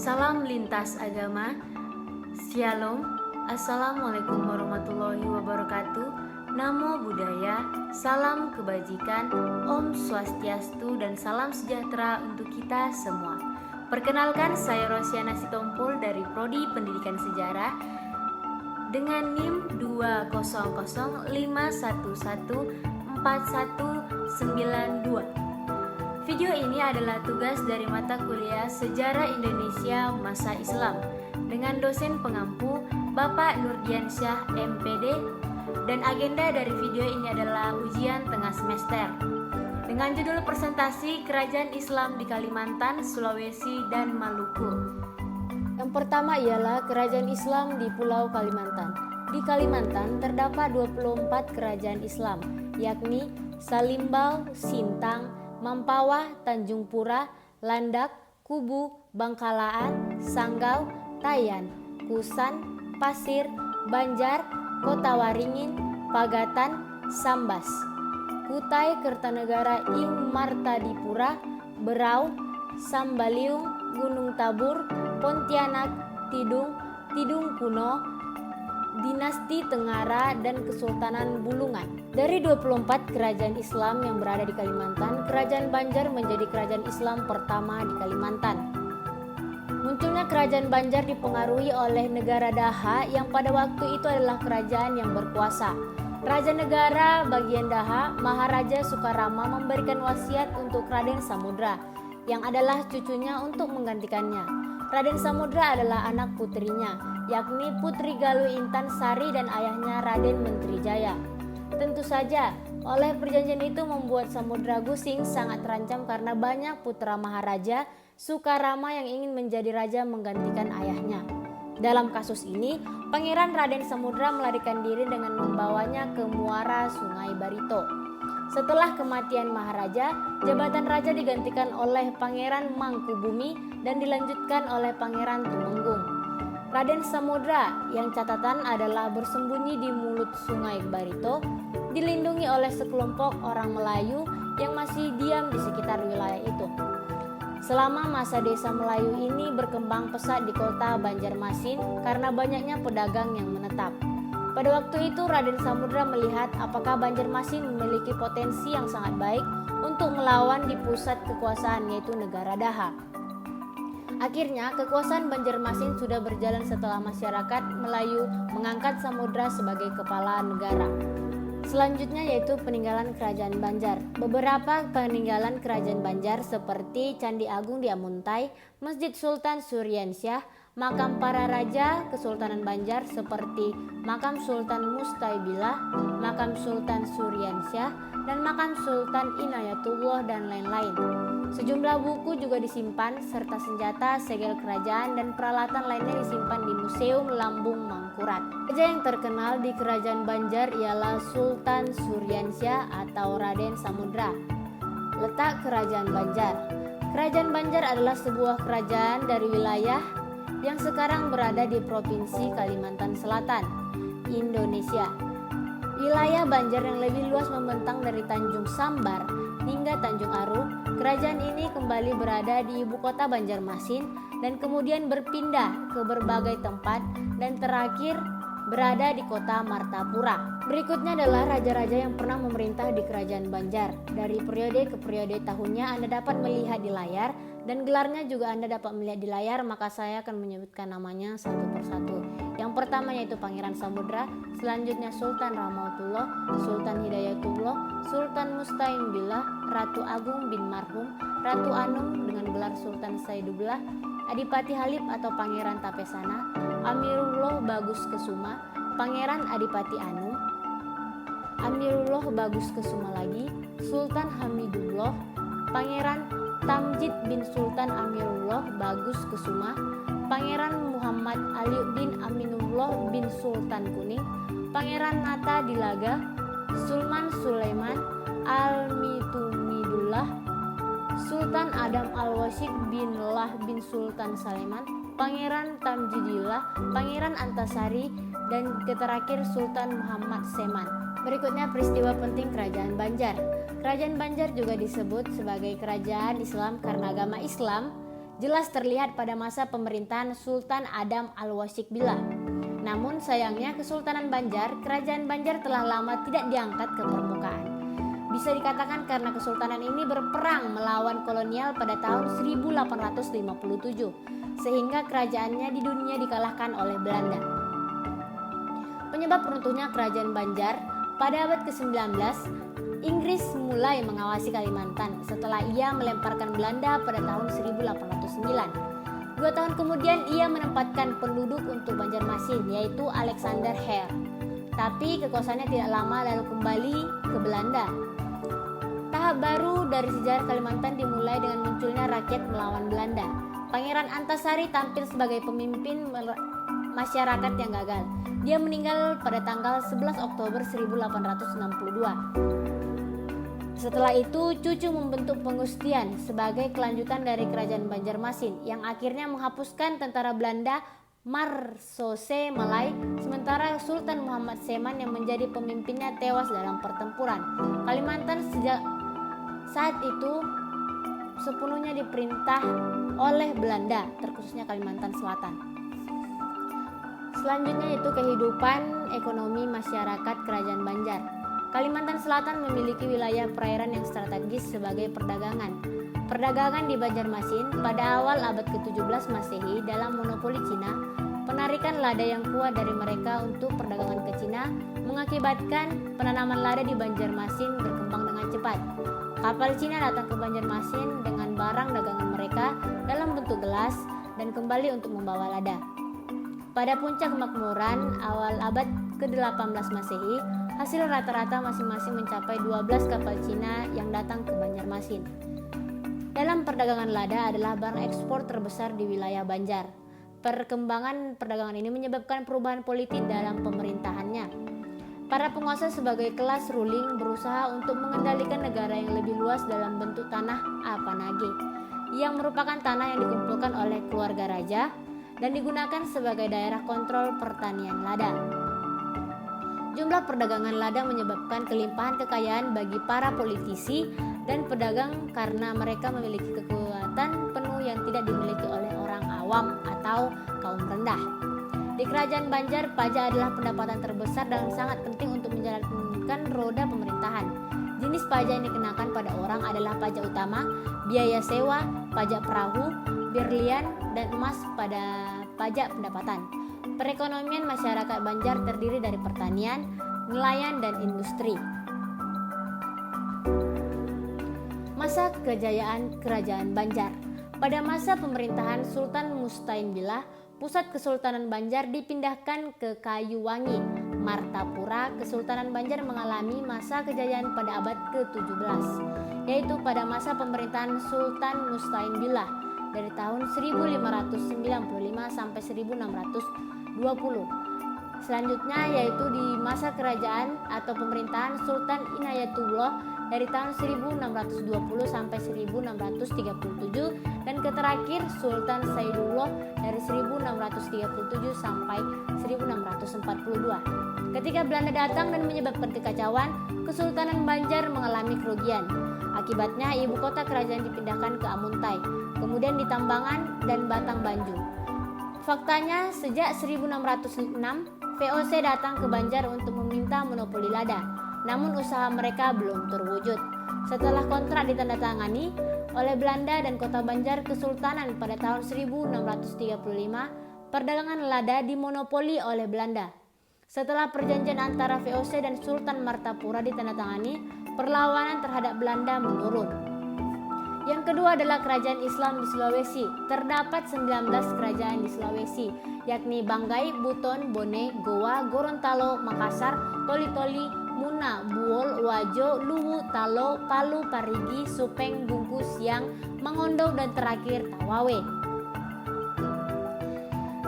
Salam lintas agama. Shalom. Assalamualaikum warahmatullahi wabarakatuh. Namo Buddhaya. Salam kebajikan. Om Swastiastu dan salam sejahtera untuk kita semua. Perkenalkan, saya Rosiana Sitompul dari Prodi Pendidikan Sejarah dengan NIM 20051149192. Video ini adalah tugas dari mata kuliah Sejarah Indonesia Masa Islam dengan dosen pengampu Bapak Nurdiansyah MPD, dan agenda dari video ini adalah ujian tengah semester dengan judul presentasi Kerajaan Islam di Kalimantan, Sulawesi, dan Maluku. Yang pertama ialah Kerajaan Islam di Pulau Kalimantan. Di Kalimantan terdapat 24 kerajaan Islam, yakni Salimbau, Sintang, Mampawah, Tanjung Pura, Landak, Kubu, Bangkalaan, Sanggau, Tayan, Kusan, Pasir, Banjar, Kota Waringin, Pagatan, Sambas, Kutai Kertanegara ing Martadipura, Berau, Sambaliung, Gunung Tabur, Pontianak, Tidung, Tidung Kuno, Dinasti Tengara, dan Kesultanan Bulungan. Dari 24 kerajaan Islam yang berada di Kalimantan, Kerajaan Banjar menjadi kerajaan Islam pertama di Kalimantan. Munculnya Kerajaan Banjar dipengaruhi oleh negara Daha yang pada waktu itu adalah kerajaan yang berkuasa. Raja negara bagian Daha, Maharaja Sukarama, memberikan wasiat untuk Raden Samudra yang adalah cucunya untuk menggantikannya. Raden Samudra adalah anak putrinya, yakni Putri Galuh Intan Sari dan ayahnya Raden Menteri Jaya. Tentu saja, oleh perjanjian itu membuat Samudra Gusing sangat terancam karena banyak putra Maharaja Sukarama yang ingin menjadi raja menggantikan ayahnya. Dalam kasus ini, Pangeran Raden Samudra melarikan diri dengan membawanya ke muara Sungai Barito. Setelah kematian Maharaja, jabatan raja digantikan oleh Pangeran Mangkubumi dan dilanjutkan oleh Pangeran Tumenggung. Raden Samudra yang catatan adalah bersembunyi di mulut Sungai Barito, dilindungi oleh sekelompok orang Melayu yang masih diam di sekitar wilayah itu. Selama masa desa Melayu ini berkembang pesat di kota Banjarmasin karena banyaknya pedagang yang menetap. Pada waktu itu Raden Samudra melihat apakah Banjarmasin memiliki potensi yang sangat baik untuk melawan di pusat kekuasaan, yaitu negara Daha. Akhirnya kekuasaan Banjarmasin sudah berjalan setelah masyarakat Melayu mengangkat Samudra sebagai kepala negara. Selanjutnya yaitu peninggalan Kerajaan Banjar. Beberapa peninggalan Kerajaan Banjar seperti Candi Agung di Amuntai, Masjid Sultan Suryansyah, makam para raja Kesultanan Banjar seperti makam Sultan Mustaibillah, makam Sultan Suryansyah, dan makam Sultan Inayatullah, dan lain-lain. Sejumlah buku juga disimpan serta senjata, segel kerajaan, dan peralatan lainnya disimpan di Museum Lambung Mangkurat. Raja yang terkenal di Kerajaan Banjar ialah Sultan Suryansyah atau Raden Samudra. Letak Kerajaan Banjar. Kerajaan Banjar adalah sebuah kerajaan dari wilayah yang sekarang berada di Provinsi Kalimantan Selatan, Indonesia. Wilayah Banjar yang lebih luas membentang dari Tanjung Sambar hingga Tanjung Aru. Kerajaan ini kembali berada di ibu kota Banjarmasin dan kemudian berpindah ke berbagai tempat dan terakhir berada di kota Martapura. Berikutnya adalah raja-raja yang pernah memerintah di Kerajaan Banjar. Dari periode ke periode tahunnya Anda dapat melihat di layar, dan gelarnya juga Anda dapat melihat di layar, maka saya akan menyebutkan namanya satu persatu. Yang pertama yaitu Pangeran Samudra, selanjutnya Sultan Rahmatullah, Sultan Hidayatullah, Sultan Musta'imbillah, Ratu Agung bin Marhum, Ratu Anum dengan gelar Sultan Saidullah, Adipati Halib atau Pangeran Tapesana, Amirullah Bagus Kesuma, Pangeran Adipati Anum, Amirullah Bagus Kesuma lagi, Sultan Hamidullah, Pangeran Tamjid bin Sultan Amirullah Bagus Kesuma, Pangeran Muhammad Aliuddin Aminullah bin Sultan Kuning, Pangeran Nata Dilaga, Sulman Sulaiman Al-Mitumidullah, Sultan Adam Al-Wasyid bin Lah bin Sultan Saleman, Pangeran Tamjidillah, Pangeran Antasari, dan terakhir Sultan Muhammad Seman. Berikutnya peristiwa penting Kerajaan Banjar. Kerajaan Banjar juga disebut sebagai kerajaan Islam karena agama Islam jelas terlihat pada masa pemerintahan Sultan Adam Al-Washik Billah. Namun sayangnya Kesultanan Banjar, Kerajaan Banjar telah lama tidak diangkat ke permukaan. Bisa dikatakan karena kesultanan ini berperang melawan kolonial pada tahun 1857, sehingga kerajaannya di dunia dikalahkan oleh Belanda. Penyebab runtuhnya Kerajaan Banjar, pada abad ke-19, Inggris mulai mengawasi Kalimantan setelah ia melemparkan Belanda pada tahun 1809. 2 tahun kemudian ia menempatkan penduduk untuk Banjarmasin, yaitu Alexander Hare. Tapi kekuasaannya tidak lama lalu kembali ke Belanda. Tahap baru dari sejarah Kalimantan dimulai dengan munculnya rakyat melawan Belanda. Pangeran Antasari tampil sebagai pemimpin masyarakat yang gagal. Dia meninggal pada tanggal 11 Oktober 1862. Setelah itu, Cucu membentuk Pengustian sebagai kelanjutan dari Kerajaan Banjarmasin yang akhirnya menghapuskan tentara Belanda Marsose Malay, sementara Sultan Muhammad Seman yang menjadi pemimpinnya tewas dalam pertempuran. Kalimantan sejak saat itu sepenuhnya diperintah oleh Belanda, terkhususnya Kalimantan Selatan. Selanjutnya itu kehidupan ekonomi masyarakat Kerajaan Banjar. Kalimantan Selatan memiliki wilayah perairan yang strategis sebagai perdagangan. Perdagangan di Banjarmasin pada awal abad ke-17 Masehi dalam monopoli Cina, penarikan lada yang kuat dari mereka untuk perdagangan ke Cina mengakibatkan penanaman lada di Banjarmasin berkembang dengan cepat. Kapal Cina datang ke Banjarmasin dengan barang dagangan mereka dalam bentuk gelas dan kembali untuk membawa lada. Pada puncak kemakmuran awal abad ke-18 Masehi, hasil rata-rata masing-masing mencapai 12 kapal Cina yang datang ke Banjarmasin. Dalam perdagangan lada adalah barang ekspor terbesar di wilayah Banjar. Perkembangan perdagangan ini menyebabkan perubahan politik dalam pemerintahannya. Para penguasa sebagai kelas ruling berusaha untuk mengendalikan negara yang lebih luas dalam bentuk tanah apanage, yang merupakan tanah yang dikumpulkan oleh keluarga raja dan digunakan sebagai daerah kontrol pertanian lada. Jumlah perdagangan lada menyebabkan kelimpahan kekayaan bagi para politisi dan pedagang karena mereka memiliki kekuatan penuh yang tidak dimiliki oleh orang awam atau kaum rendah. Di Kerajaan Banjar, pajak adalah pendapatan terbesar dan sangat penting untuk menjalankan roda pemerintahan. Jenis pajak yang dikenakan pada orang adalah pajak utama, biaya sewa, pajak perahu, berlian, dan emas pada pajak pendapatan. Perekonomian masyarakat Banjar terdiri dari pertanian, nelayan, dan industri. Masa kejayaan Kerajaan Banjar. Pada masa pemerintahan Sultan Mustain Billah, pusat Kesultanan Banjar dipindahkan ke Kayuwangi, Martapura. Kesultanan Banjar mengalami masa kejayaan pada abad ke-17, yaitu pada masa pemerintahan Sultan Mustain Billah dari tahun 1595 sampai 1620. Selanjutnya yaitu di masa kerajaan atau pemerintahan Sultan Inayatullah dari tahun 1620 sampai 1637 dan terakhir Sultan Saidullah dari 1637 sampai 1642. Ketika Belanda datang dan menyebabkan kekacauan, Kesultanan Banjar mengalami kerugian. Akibatnya ibu kota kerajaan dipindahkan ke Amuntai, kemudian di Tambangan dan Batang Banju. Faktanya sejak 1606 VOC datang ke Banjar untuk meminta monopoli lada, namun usaha mereka belum terwujud. Setelah kontrak ditandatangani oleh Belanda dan kota Banjar Kesultanan pada tahun 1635, perdagangan lada dimonopoli oleh Belanda. Setelah perjanjian antara VOC dan Sultan Martapura ditandatangani, perlawanan terhadap Belanda menurun. Yang kedua adalah kerajaan Islam di Sulawesi. Terdapat 19 kerajaan di Sulawesi, yakni Banggai, Buton, Bone, Goa, Gorontalo, Makassar, Toli-Toli, Muna, Buol, Wajo, Luwu, Talo, Palu, Parigi, Supeng, Bungku, Siang, Mangondo, dan terakhir Tawawe.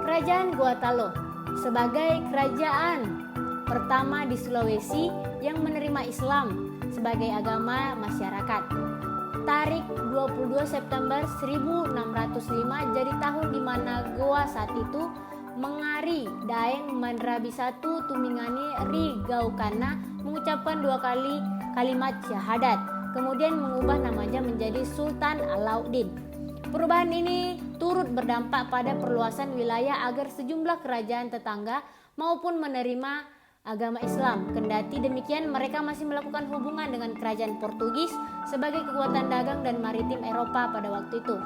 Kerajaan Goa Talo sebagai kerajaan pertama di Sulawesi yang menerima Islam sebagai agama masyarakat. Tarik 22 September 1605 jadi tahun di mana Goa saat itu Mengari Daeng Mandrabi Satu Tumingani Ri Gaukana mengucapkan 2 kali kalimat syahadat, kemudian mengubah namanya menjadi Sultan Alauddin. Perubahan ini turut berdampak pada perluasan wilayah agar sejumlah kerajaan tetangga maupun menerima agama Islam. Kendati demikian, mereka masih melakukan hubungan dengan kerajaan Portugis sebagai kekuatan dagang dan maritim Eropa pada waktu itu.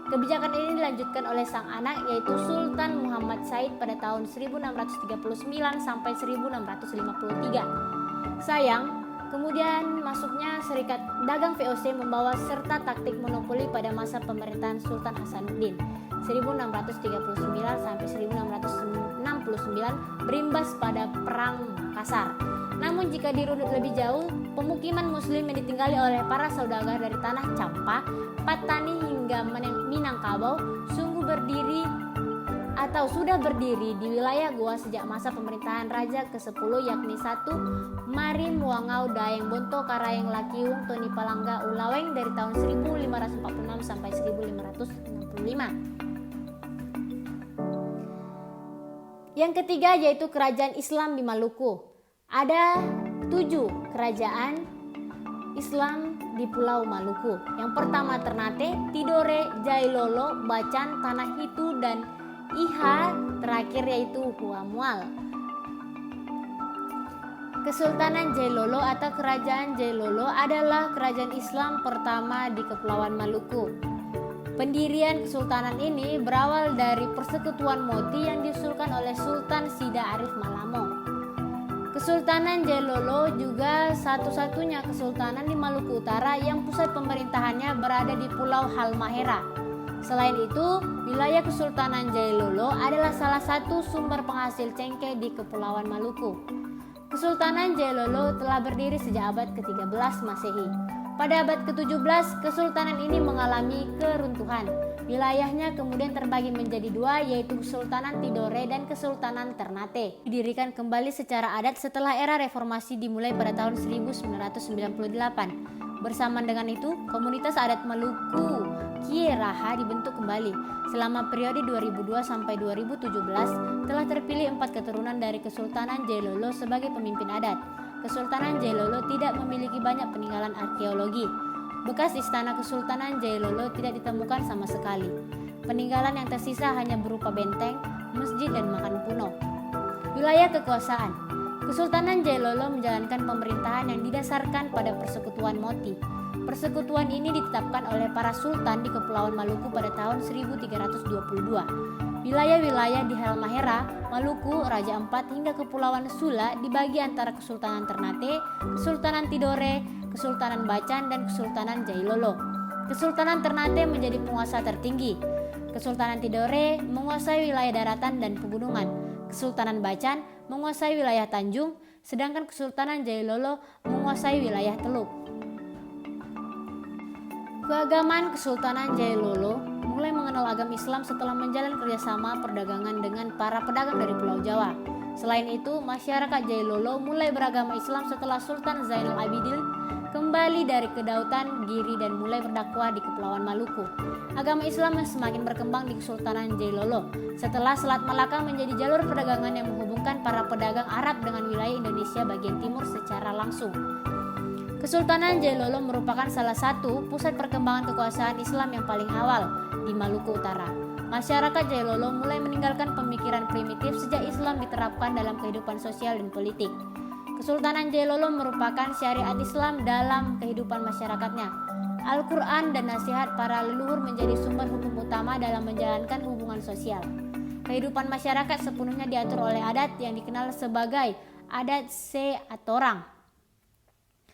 Kebijakan ini dilanjutkan oleh sang anak, yaitu Sultan Muhammad Said pada tahun 1639 sampai 1653. Sayang, kemudian masuknya Serikat Dagang VOC membawa serta taktik monopoli pada masa pemerintahan Sultan Hasanuddin 1639 sampai 1669 berimbas pada Perang Makassar. Namun jika dirunut lebih jauh, pemukiman muslim yang ditinggali oleh para saudagar dari tanah Campa, Patani hingga Minangkabau sudah berdiri di wilayah Goa sejak masa pemerintahan Raja ke-10, yakni 1. Mari Muangau Daeng Bonto Karayeng Lakiung Toni Palangga Ulaweng dari tahun 1546 sampai 1565. Yang ketiga yaitu kerajaan Islam di Maluku. Ada 7 kerajaan Islam di Pulau Maluku. Yang pertama Ternate, Tidore, Jailolo, Bacan, Tanah Hitu, dan Iha. Terakhir yaitu Huamual. Kesultanan Jailolo atau Kerajaan Jailolo adalah kerajaan Islam pertama di Kepulauan Maluku. Pendirian kesultanan ini berawal dari persekutuan Moti yang diusulkan oleh Sultan Sida Arif Malamo. Kesultanan Jailolo juga satu-satunya kesultanan di Maluku Utara yang pusat pemerintahannya berada di Pulau Halmahera. Selain itu, wilayah Kesultanan Jailolo adalah salah satu sumber penghasil cengkeh di Kepulauan Maluku. Kesultanan Jailolo telah berdiri sejak abad ke-13 Masehi. Pada abad ke-17, kesultanan ini mengalami keruntuhan. Wilayahnya kemudian terbagi menjadi 2, yaitu Kesultanan Tidore dan Kesultanan Ternate. Didirikan kembali secara adat setelah era reformasi dimulai pada tahun 1998. Bersamaan dengan itu, komunitas adat Maluku Kieraha dibentuk kembali. Selama periode 2002 sampai 2017 telah terpilih 4 keturunan dari Kesultanan Jailolo sebagai pemimpin adat. Kesultanan Jailolo tidak memiliki banyak peninggalan arkeologi. Bekas istana Kesultanan Jailolo tidak ditemukan sama sekali. Peninggalan yang tersisa hanya berupa benteng, masjid, dan makam kuno. Wilayah kekuasaan. Kesultanan Jailolo menjalankan pemerintahan yang didasarkan pada persekutuan Moti. Persekutuan ini ditetapkan oleh para sultan di Kepulauan Maluku pada tahun 1322. Wilayah-wilayah di Halmahera, Maluku, Raja Ampat hingga Kepulauan Sula dibagi antara Kesultanan Ternate, Kesultanan Tidore, Kesultanan Bacan, dan Kesultanan Jailolo. Kesultanan Ternate menjadi penguasa tertinggi. Kesultanan Tidore menguasai wilayah daratan dan pegunungan. Kesultanan Bacan menguasai wilayah Tanjung, sedangkan Kesultanan Jailolo menguasai wilayah Teluk. Keagamaan Kesultanan Jailolo mulai mengenal agama Islam setelah menjalin kerjasama perdagangan dengan para pedagang dari Pulau Jawa. Selain itu, masyarakat Jailolo mulai beragama Islam setelah Sultan Zainal Abidin kembali dari kedautan Giri dan mulai berdakwah di Kepulauan Maluku. Agama Islam yang semakin berkembang di Kesultanan Jailolo setelah Selat Malaka menjadi jalur perdagangan yang menghubungkan para pedagang Arab dengan wilayah Indonesia bagian timur secara langsung. Kesultanan Jailolo merupakan salah satu pusat perkembangan kekuasaan Islam yang paling awal di Maluku Utara. Masyarakat Jailolo mulai meninggalkan pemikiran primitif sejak Islam diterapkan dalam kehidupan sosial dan politik. Kesultanan Jailolo merupakan syariat Islam dalam kehidupan masyarakatnya. Al-Quran dan nasihat para leluhur menjadi sumber hukum utama dalam menjalankan hubungan sosial. Kehidupan masyarakat sepenuhnya diatur oleh adat yang dikenal sebagai adat Seatorang.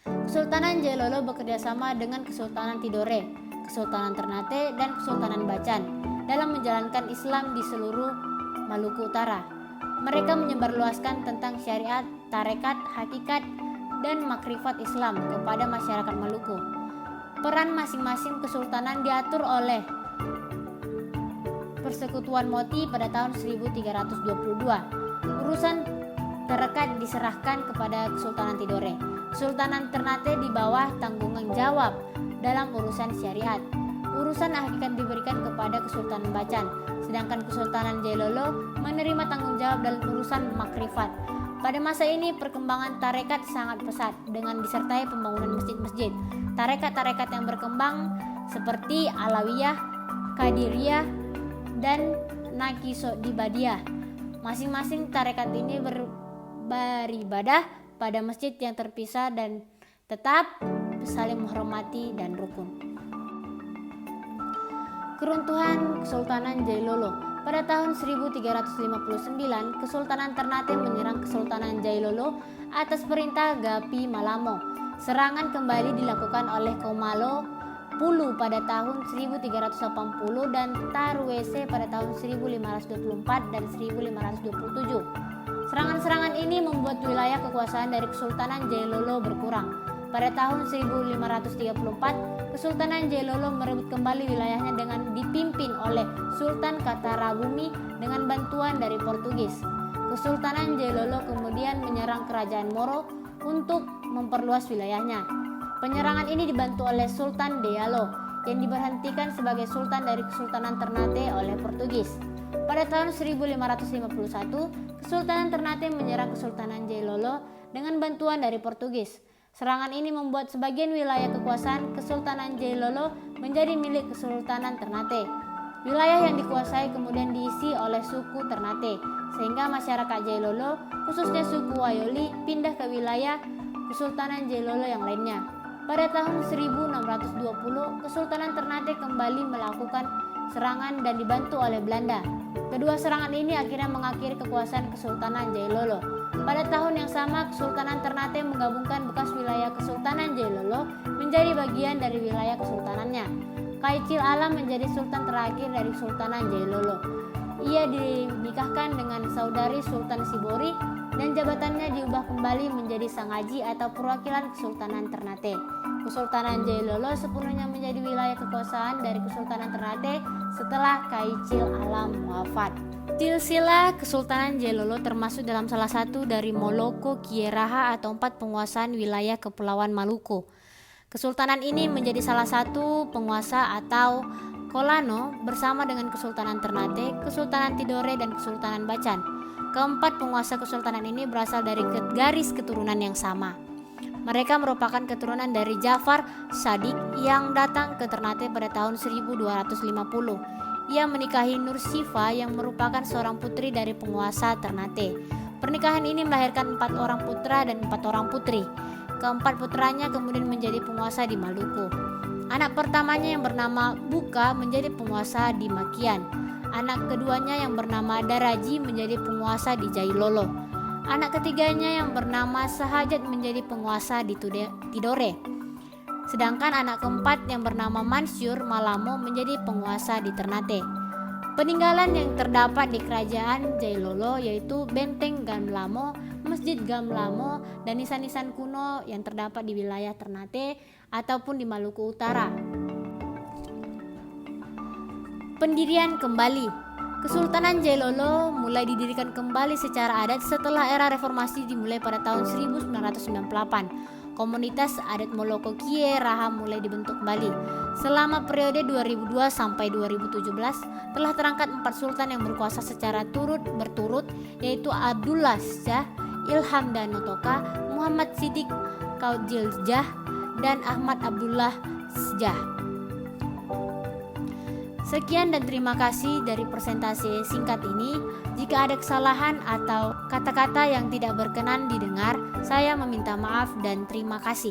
Kesultanan Jailolo bekerjasama dengan Kesultanan Tidore, Kesultanan Ternate, dan Kesultanan Bacan dalam menjalankan Islam di seluruh Maluku Utara. Mereka menyebarluaskan tentang syariat, tarekat, hakikat, dan makrifat Islam kepada masyarakat Maluku. Peran masing-masing kesultanan diatur oleh Persekutuan Moti pada tahun 1322. Urusan tarekat diserahkan kepada Kesultanan Tidore. Kesultanan Ternate di bawah tanggungan jawab dalam urusan syariat. Urusan hakikat diberikan kepada Kesultanan Bacan, sedangkan Kesultanan Jailolo menerima tanggung jawab dalam urusan makrifat. Pada masa ini perkembangan tarekat sangat pesat dengan disertai pembangunan masjid-masjid. Tarekat-tarekat yang berkembang seperti Alawiyah, Qadiriyah, dan Naqsybandiyah. Masing-masing tarekat ini beribadah pada masjid yang terpisah dan tetap saling menghormati dan rukun. Keruntuhan Kesultanan Jailolo. Pada tahun 1359, Kesultanan Ternate menyerang Kesultanan Jailolo atas perintah Gapi Malamo. Serangan kembali dilakukan oleh Komalo Pulu pada tahun 1380 dan Tarwese pada tahun 1524 dan 1527. Serangan-serangan ini membuat wilayah kekuasaan dari Kesultanan Jailolo berkurang. Pada tahun 1534, Kesultanan Jailolo merebut kembali wilayahnya dengan dipimpin oleh Sultan Katarabumi dengan bantuan dari Portugis. Kesultanan Jailolo kemudian menyerang Kerajaan Moro untuk memperluas wilayahnya. Penyerangan ini dibantu oleh Sultan Diallo yang diberhentikan sebagai Sultan dari Kesultanan Ternate oleh Portugis. Pada tahun 1551, Kesultanan Ternate menyerang Kesultanan Jailolo dengan bantuan dari Portugis. Serangan ini membuat sebagian wilayah kekuasaan Kesultanan Jailolo menjadi milik Kesultanan Ternate. Wilayah yang dikuasai kemudian diisi oleh suku Ternate, sehingga masyarakat Jailolo, khususnya suku Wayoli, pindah ke wilayah Kesultanan Jailolo yang lainnya. Pada tahun 1620, Kesultanan Ternate kembali melakukan serangan dan dibantu oleh Belanda. Kedua serangan ini akhirnya mengakhiri kekuasaan Kesultanan Jailolo. Pada tahun yang sama, Kesultanan Ternate menggabungkan bekas wilayah Kesultanan Jailolo menjadi bagian dari wilayah kesultanannya. Kaichil Alam menjadi sultan terakhir dari Kesultanan Jailolo. Ia dinikahkan dengan saudari Sultan Sibori dan jabatannya diubah kembali menjadi Sangaji atau perwakilan Kesultanan Ternate. Kesultanan Jailolo sepenuhnya menjadi wilayah kekuasaan dari Kesultanan Ternate setelah Kaichil Alam wafat. Silsilah Kesultanan Jailolo termasuk dalam salah satu dari Moloko Kieraha atau 4 penguasaan wilayah Kepulauan Maluku. Kesultanan ini menjadi salah satu penguasa atau Kolano bersama dengan Kesultanan Ternate, Kesultanan Tidore, dan Kesultanan Bacan. Keempat penguasa kesultanan ini berasal dari garis keturunan yang sama. Mereka merupakan keturunan dari Jafar Shadiq yang datang ke Ternate pada tahun 1250. Ia menikahi Nur Sifa yang merupakan seorang putri dari penguasa Ternate. Pernikahan ini melahirkan 4 orang putra dan 4 orang putri. Keempat putranya kemudian menjadi penguasa di Maluku. Anak pertamanya yang bernama Buka menjadi penguasa di Makian. Anak keduanya yang bernama Daraji menjadi penguasa di Jailolo. Anak ketiganya yang bernama Sahajat menjadi penguasa di Tidore. Sedangkan anak keempat yang bernama Mansur Malamo menjadi penguasa di Ternate. Peninggalan yang terdapat di kerajaan Jailolo yaitu Benteng Gamlamo, Masjid Gamlamo, dan nisan-nisan kuno yang terdapat di wilayah Ternate ataupun di Maluku Utara. Pendirian kembali. Kesultanan Jailolo mulai didirikan kembali secara adat setelah era reformasi dimulai pada tahun 1998. Komunitas adat Moloko Kieraha mulai dibentuk kembali. Selama periode 2002 sampai 2017 telah terangkat 4 sultan yang berkuasa secara berturut yaitu Abdullah Shah, Ilham Danotoka, Muhammad Siddiq Kaujiljah, dan Ahmad Abdullah Sjah. Sekian dan terima kasih dari presentasi singkat ini. Jika ada kesalahan atau kata-kata yang tidak berkenan didengar, saya meminta maaf dan terima kasih.